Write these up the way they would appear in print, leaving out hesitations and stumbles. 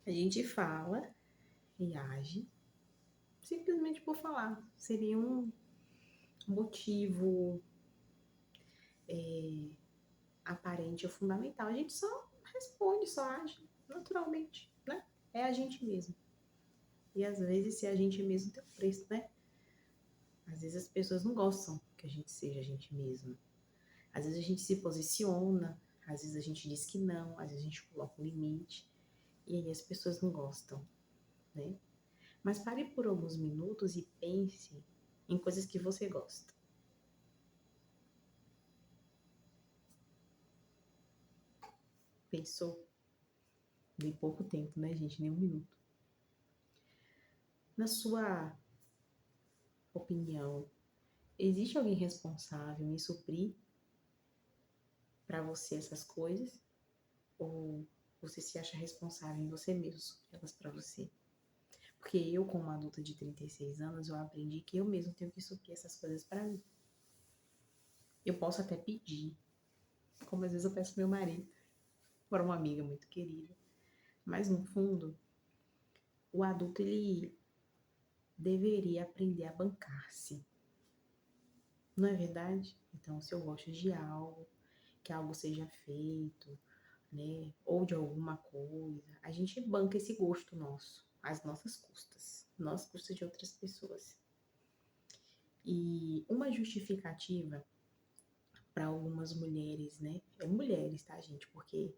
A gente fala e age simplesmente por falar. Seria um motivo aparente ou fundamental. A gente só responde, só age naturalmente, né? É a gente mesmo. E às vezes ser a gente mesmo tem um preço, né? Às vezes as pessoas não gostam que a gente seja a gente mesmo. Às vezes a gente se posiciona, às vezes a gente diz que não, às vezes a gente coloca um limite. E aí as pessoas não gostam, né? Mas pare por alguns minutos e pense em coisas que você gosta. Pensou? Em pouco tempo, né, gente? Nem um minuto. Na sua opinião, existe alguém responsável em suprir para você essas coisas? Ou você se acha responsável em você mesmo suprir elas para você? Porque eu, como adulta de 36 anos, eu aprendi que eu mesmo tenho que suprir essas coisas para mim. Eu posso até pedir, como às vezes eu peço pro meu marido, para uma amiga muito querida. Mas no fundo, o adulto ele deveria aprender a bancar-se. Não é verdade? Então, se eu gosto de algo, que algo seja feito, né, ou de alguma coisa, a gente banca esse gosto nosso, às nossas custas de outras pessoas. E uma justificativa para algumas mulheres, né, é mulheres, tá, gente? Porque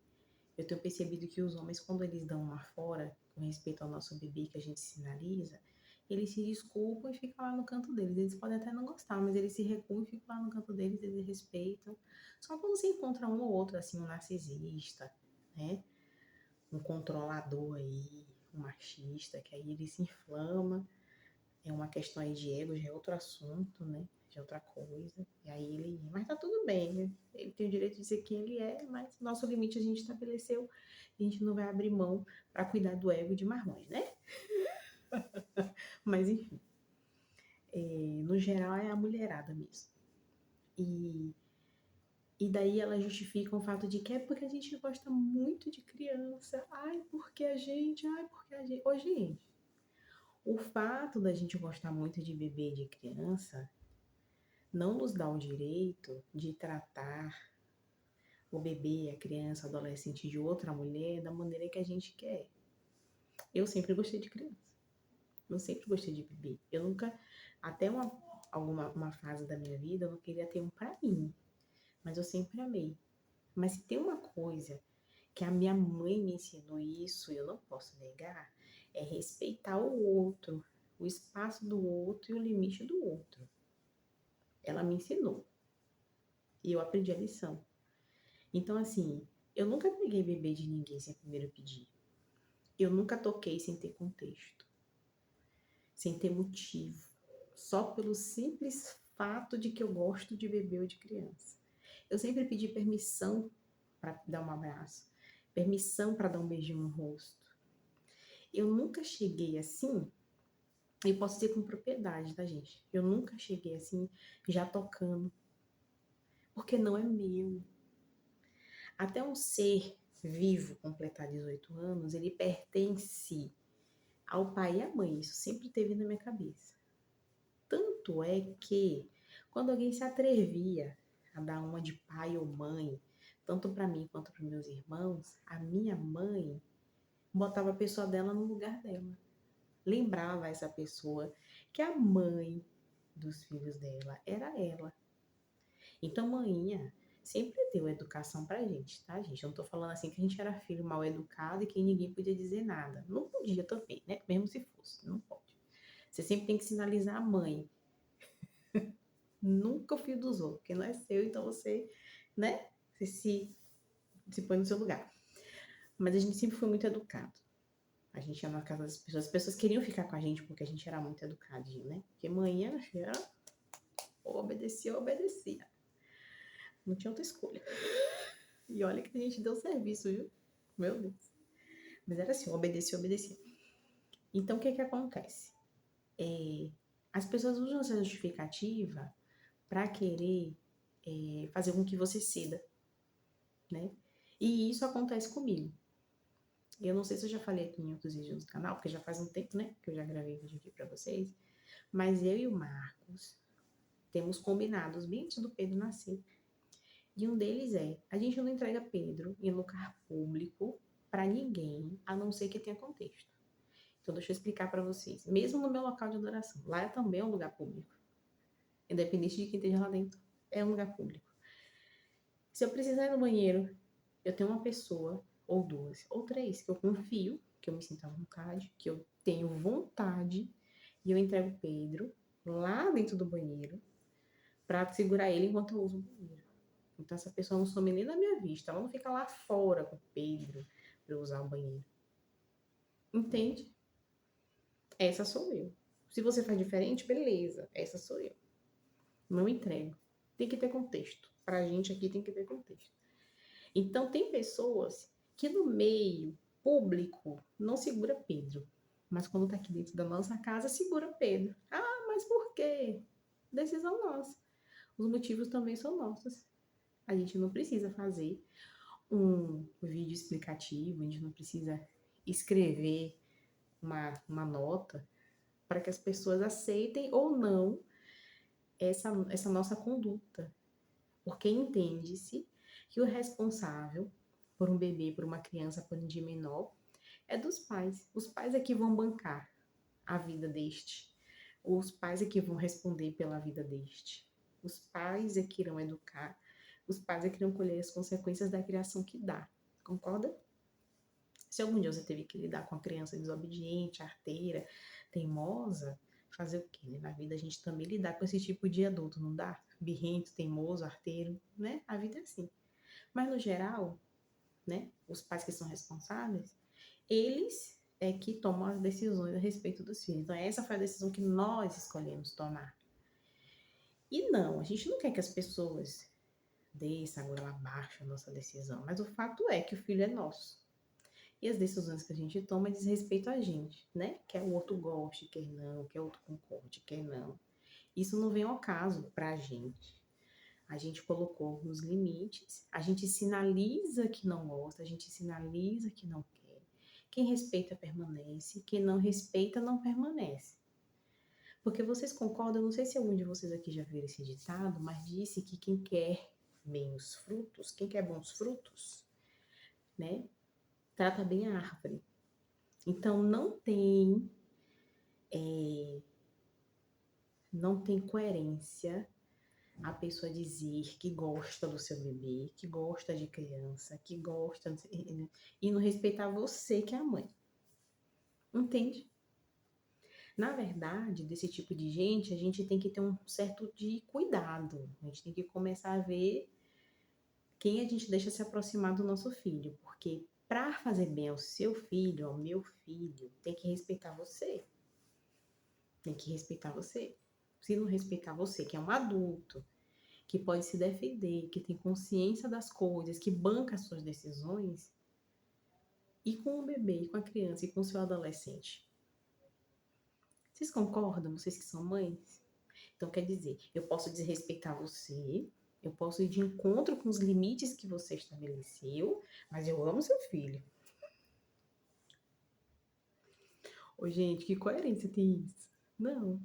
eu tenho percebido que os homens, quando eles dão uma fora com respeito ao nosso bebê que a gente sinaliza, eles se desculpam e ficam lá no canto deles. Eles podem até não gostar, mas eles se recuam e ficam lá no canto deles, eles respeitam. Só quando se encontra um ou outro, assim, um narcisista, né? Um controlador aí, um machista, que aí ele se inflama. É uma questão aí de ego, já é outro assunto, né? Já é outra coisa. E aí ele. Mas tá tudo bem, né? Ele tem o direito de dizer quem ele é, mas nosso limite a gente estabeleceu. E a gente não vai abrir mão para cuidar do ego de marmões, né? Mas enfim, no geral é a mulherada mesmo. E, e daí ela justifica o fato de que é porque a gente gosta muito de criança. Ai, porque a gente. Ô, gente, o fato da gente gostar muito de bebê e de criança não nos dá o direito de tratar o bebê, a criança, o adolescente de outra mulher da maneira que a gente quer. Eu sempre gostei de criança. Eu sempre gostei de bebê. Eu nunca, até uma fase da minha vida, eu não queria ter um pra mim. Mas eu sempre amei. Mas se tem uma coisa que a minha mãe me ensinou isso, eu não posso negar, é respeitar o outro, o espaço do outro e o limite do outro. Ela me ensinou. E eu aprendi a lição. Então, assim, eu nunca peguei bebê de ninguém sem primeiro pedir. Eu nunca toquei sem ter contexto, sem ter motivo. Só pelo simples fato de que eu gosto de bebê ou de criança. Eu sempre pedi permissão para dar um abraço, permissão para dar um beijinho no rosto. Eu nunca cheguei assim, e posso dizer com propriedade, tá, gente? Eu nunca cheguei assim, já tocando, porque não é meu. Até um ser vivo completar 18 anos, ele pertence ao pai e à mãe. Isso sempre teve na minha cabeça. Tanto é que, quando alguém se atrevia a dar uma de pai ou mãe, tanto para mim quanto para meus irmãos, a minha mãe botava a pessoa dela no lugar dela. Lembrava essa pessoa que a mãe dos filhos dela era ela. Então, manhinha sempre deu educação pra gente, tá, gente? Eu não tô falando assim que a gente era filho mal educado e que ninguém podia dizer nada. Não podia também, né? Mesmo se fosse, não pode. Você sempre tem que sinalizar a mãe, nunca o filho dos outros, porque não é seu, então você, né? Você se põe no seu lugar. Mas a gente sempre foi muito educado. A gente ia na casa das pessoas, as pessoas queriam ficar com a gente porque a gente era muito educadinho, né? Porque manhã era ou obedecia ou obedecia. Não tinha outra escolha. E olha que a gente deu serviço, viu? Meu Deus. Mas era assim, obedecia, obedecia. Então, o que que acontece? As pessoas usam essa justificativa para querer fazer com que você ceda, né? E isso acontece comigo. Eu não sei se eu já falei aqui em outros vídeos do canal, porque já faz um tempo, né, que eu já gravei vídeo aqui pra vocês. Mas eu e o Marcos temos combinados bem antes do Pedro nascer. E um deles é, a gente não entrega Pedro em lugar público pra ninguém, a não ser que tenha contexto. Então deixa eu explicar pra vocês. Mesmo no meu local de adoração, lá é também um lugar público. Independente de quem esteja lá dentro, é um lugar público. Se eu precisar ir no banheiro, eu tenho uma pessoa, ou duas, ou três, que eu confio, que eu me sinto à vontade, que eu tenho vontade, e eu entrego Pedro lá dentro do banheiro para segurar ele enquanto eu uso o banheiro. Então essa pessoa não some nem na minha vista, ela não fica lá fora com o Pedro para eu usar o banheiro. Entende? Essa sou eu. Se você faz diferente, beleza, essa sou eu. Não entrego. Tem que ter contexto. Pra gente aqui tem que ter contexto. Então, tem pessoas que no meio público não segura Pedro, mas quando tá aqui dentro da nossa casa, segura Pedro. Ah, mas por quê? Decisão nossa. Os motivos também são nossos. A gente não precisa fazer um vídeo explicativo, a gente não precisa escrever uma nota para que as pessoas aceitem ou não essa nossa conduta. Porque entende-se que o responsável por um bebê, por uma criança, por um dia menor, é dos pais. Os pais é que vão bancar a vida deste. Os pais é que vão responder pela vida deste. Os pais é que irão educar. Os pais é que irão colher as consequências da criação que dá. Concorda? Se algum dia você teve que lidar com uma criança desobediente, arteira, teimosa, fazer o quê? Na vida a gente também lidar com esse tipo de adulto, não dá? Birrento, teimoso, arteiro, né? A vida é assim. Mas no geral, né, os pais que são responsáveis, eles é que tomam as decisões a respeito dos filhos. Então essa foi a decisão que nós escolhemos tomar. E não, a gente não quer que as pessoas desçam a goela abaixo a nossa decisão, mas o fato é que o filho é nosso. E as decisões que a gente toma diz respeito a gente, né? Quer o outro goste, quer não, quer o outro concorde, quer não. Isso não vem ao caso pra gente. A gente colocou os limites, a gente sinaliza que não gosta, a gente sinaliza que não quer. Quem respeita permanece, quem não respeita não permanece. Porque vocês concordam, não sei se algum de vocês aqui já viram esse ditado, mas disse que quem quer bem os frutos, quem quer bons frutos, né, trata bem a árvore. Então não tem coerência a pessoa dizer que gosta do seu bebê, que gosta de criança, que gosta e não respeitar você que é a mãe. Entende? Na verdade, desse tipo de gente, a gente tem que ter um certo de cuidado. A gente tem que começar a ver quem a gente deixa se aproximar do nosso filho, porque para fazer bem ao seu filho, ao meu filho, tem que respeitar você. Tem que respeitar você. Se não respeitar você, que é um adulto, que pode se defender, que tem consciência das coisas, que banca as suas decisões, e com o bebê, e com a criança, e com o seu adolescente. Vocês concordam, vocês que são mães? Então, quer dizer, eu posso desrespeitar você, eu posso ir de encontro com os limites que você estabeleceu, mas eu amo seu filho. Ô, gente, que coerência tem isso? Não.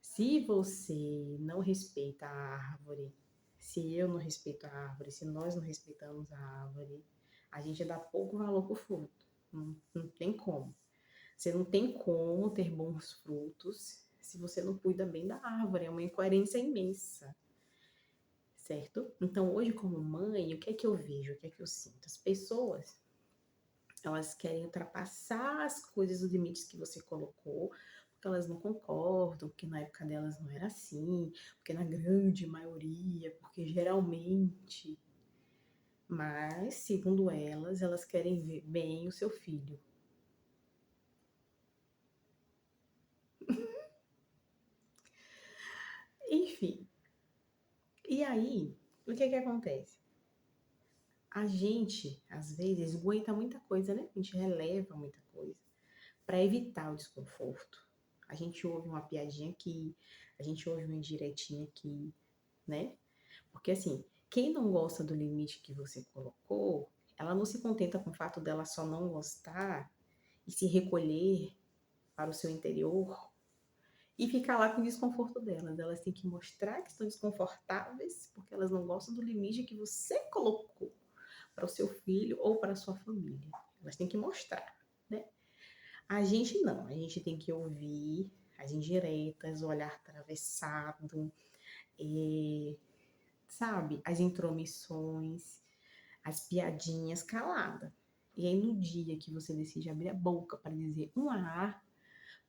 Se você não respeita a árvore, se eu não respeito a árvore, se nós não respeitamos a árvore, a gente dá pouco valor pro fruto. Não tem como. Você não tem como ter bons frutos se você não cuida bem da árvore. É uma incoerência imensa. Certo? Então, hoje, como mãe, o que é que eu vejo? O que é que eu sinto? As pessoas, elas querem ultrapassar as coisas, os limites que você colocou, porque elas não concordam, porque na época delas não era assim, porque na grande maioria, porque geralmente. Mas, segundo elas, elas querem ver bem o seu filho. Enfim. E aí, o que é que acontece? A gente, às vezes, aguenta muita coisa, né? A gente releva muita coisa para evitar o desconforto. A gente ouve uma piadinha aqui, a gente ouve uma indiretinha aqui, né? Porque assim, quem não gosta do limite que você colocou ela não se contenta com o fato dela só não gostar e se recolher para o seu interior e ficar lá com o desconforto delas. Elas têm que mostrar que estão desconfortáveis porque elas não gostam do limite que você colocou para o seu filho ou para a sua família. Elas têm que mostrar, né? A gente não, a gente tem que ouvir as indiretas, o olhar atravessado, sabe? As intromissões, as piadinhas calada. E aí no dia que você decide abrir a boca para dizer um A,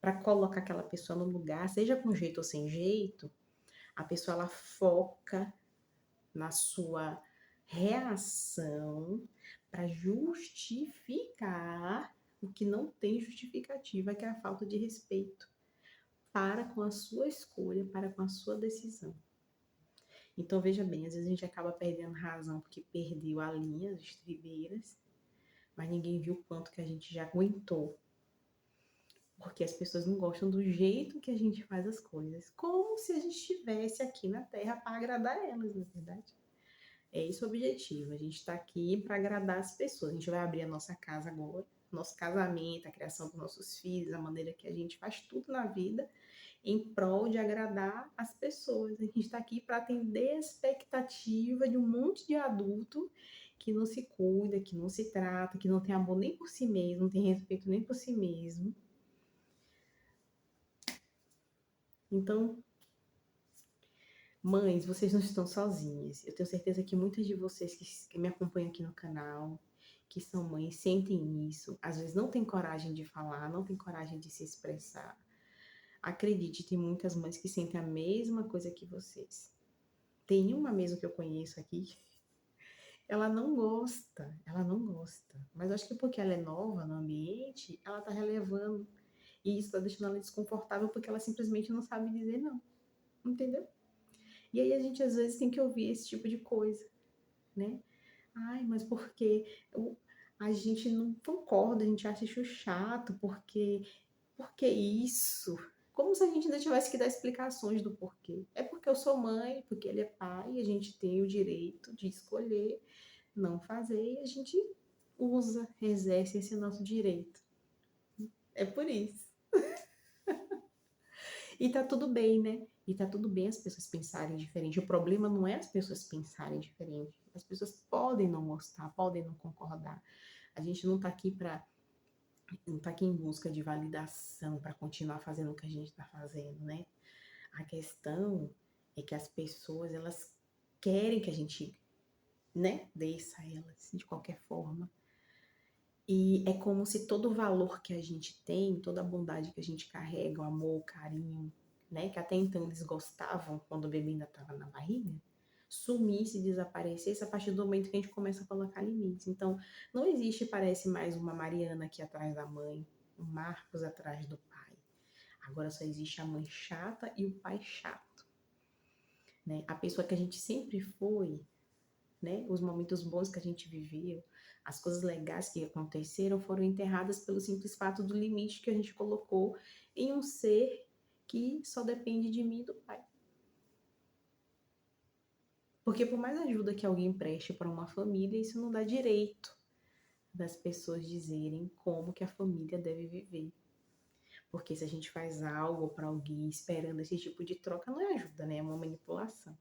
para colocar aquela pessoa no lugar, seja com jeito ou sem jeito, a pessoa ela foca na sua reação para justificar o que não tem justificativa, que é a falta de respeito para com a sua escolha, para com a sua decisão. Então, veja bem, às vezes a gente acaba perdendo razão porque perdeu a linha, as estribeiras, mas ninguém viu o quanto que a gente já aguentou. Porque as pessoas não gostam do jeito que a gente faz as coisas. Como se a gente estivesse aqui na Terra para agradar elas, na verdade. É esse o objetivo. A gente está aqui para agradar as pessoas. A gente vai abrir a nossa casa agora, nosso casamento, a criação dos nossos filhos, a maneira que a gente faz tudo na vida em prol de agradar as pessoas. A gente está aqui para atender a expectativa de um monte de adulto que não se cuida, que não se trata, que não tem amor nem por si mesmo, não tem respeito nem por si mesmo. Então, mães, vocês não estão sozinhas. Eu tenho certeza que muitas de vocês que me acompanham aqui no canal, que são mães, sentem isso. Às vezes não tem coragem de falar, não tem coragem de se expressar. Acredite, tem muitas mães que sentem a mesma coisa que vocês. Tem uma mesmo que eu conheço aqui, ela não gosta, ela não gosta. Mas acho que porque ela é nova no ambiente, ela tá relevando. E isso tá deixando ela desconfortável porque ela simplesmente não sabe dizer não. Entendeu? E aí a gente às vezes tem que ouvir esse tipo de coisa, né? Ai, mas porque a gente não concorda, a gente acha isso chato, porque isso? Como se a gente ainda tivesse que dar explicações do porquê. É porque eu sou mãe, porque ele é pai, e a gente tem o direito de escolher não fazer, e a gente usa, exerce esse nosso direito. É por isso. E tá tudo bem, né? E tá tudo bem as pessoas pensarem diferente. O problema não é as pessoas pensarem diferente. As pessoas podem não gostar, podem não concordar. A gente não tá aqui para não tá aqui em busca de validação para continuar fazendo o que a gente está fazendo, né? A questão é que as pessoas elas querem que a gente, né, desça elas de qualquer forma. E é como se todo o valor que a gente tem, toda a bondade que a gente carrega, o amor, o carinho, né, que até então eles gostavam quando o bebê ainda estava na barriga, sumisse, desaparecesse a partir do momento que a gente começa a colocar limites. Então, não existe, parece mais uma Mariana aqui atrás da mãe, um Marcos atrás do pai. Agora só existe a mãe chata e o pai chato, né? A pessoa que a gente sempre foi, né? Os momentos bons que a gente viveu, as coisas legais que aconteceram foram enterradas pelo simples fato do limite que a gente colocou em um ser que só depende de mim e do pai. Porque por mais ajuda que alguém preste para uma família, isso não dá direito das pessoas dizerem como que a família deve viver. Porque se a gente faz algo para alguém esperando esse tipo de troca, não é ajuda, né? É uma manipulação.